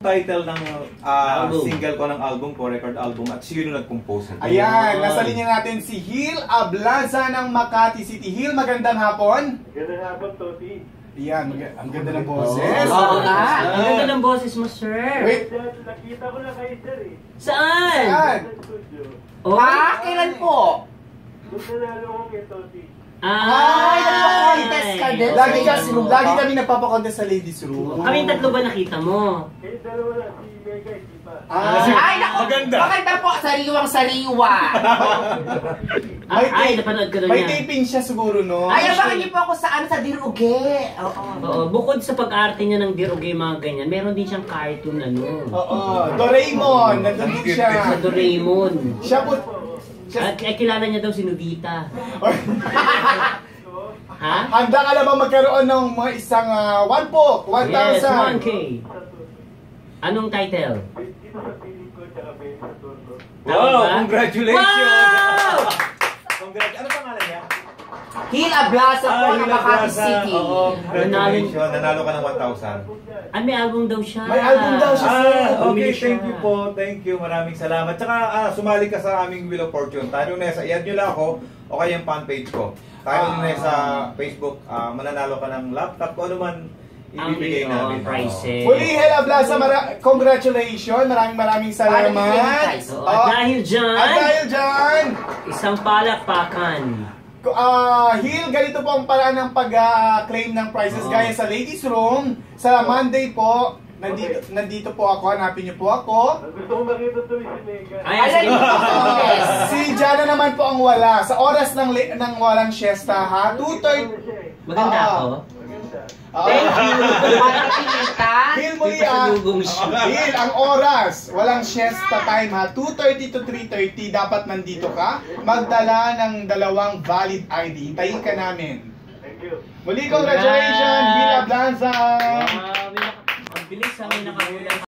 title ng single ko ng album ko, record album, at sino nag-compose. Ayan, nasa linya natin si Hil Ablaza ng Makati City. Hil, magandang hapon. Magandang hapon, Toti. Ayan, ang ganda ng boses. Oo nga. Ang ganda ng boses mo, sir. Wait. Nakita ko na kayo, sir eh. Saan? Saan? Sa studio. Oh? Ha? Kailan po? Kung nanalo ko kay Toti. Ay, nagpa-contest ka din. Lagi kami nagpapakontest sa ladies room. Kaming tatlo ba nakita mo? Kayo dalawa na, si Mega, hindi pa. Ay, naku. Maganda. Maganda po. Sariwang-sariwa. Ay, napanood ko na May niya. taping siya siguro, no? Ay, abangan niyo po ako sa Diruge. Oo. Oo, bukod sa pag-arte niya ng diroge mga ganyan, meron din siyang cartoon Oo. Doraemon, nandun din siya. sa Doraemon. Siya po... At kilala niya daw si Nobita. Ha? Handa ka na ba magkaroon ng mga isang 1 po? 1,000? Yes, 1K. Anong title? Dito sa piling ko, tsaka may sa turno. Wow, congratulations! Wow! Ano pangalan niya? Hil Ablaza po ng Makati City. Oo, congratulations. Nanalo ka ng 1,000. May album daw siya. May album daw siya, sir. Okay, Bumili siya. thank you po. Thank you. Maraming salamat. Tsaka sumali ka sa aming Wheel of Fortune. Tayo na i-add nyo lang ako o kaya yung fan page ko. Tayo na sa Facebook. Mananalo ka ng laptop o ano man ibibigay namin. Prices. Muli, Hil Ablaza, congratulations. Maraming salamat. So, at dahil dyan, isang palakpakan. Hil, ganito po ang paraan ng pag-claim ng prizes. Gaya sa ladies room, sa Monday po, nandito po ako, hanapin niyo po ako. Gusto ko makita tuloy si Mega. Ay, Si Jana naman po ang wala. Sa oras ng walang siesta, ha? 2:30. maganda ako. Maganda. Thank you. Makakapilitan. Hil, muli Pasalubong siya. Hil, ang oras, walang siesta time ha, 2:30 to 3:30, dapat nandito ka. Magdala ng 2 valid ID. Hintayin ka namin. Thank you. Muli, congratulations, Hil Ablaza! Wow, ang bilis, may nakahula.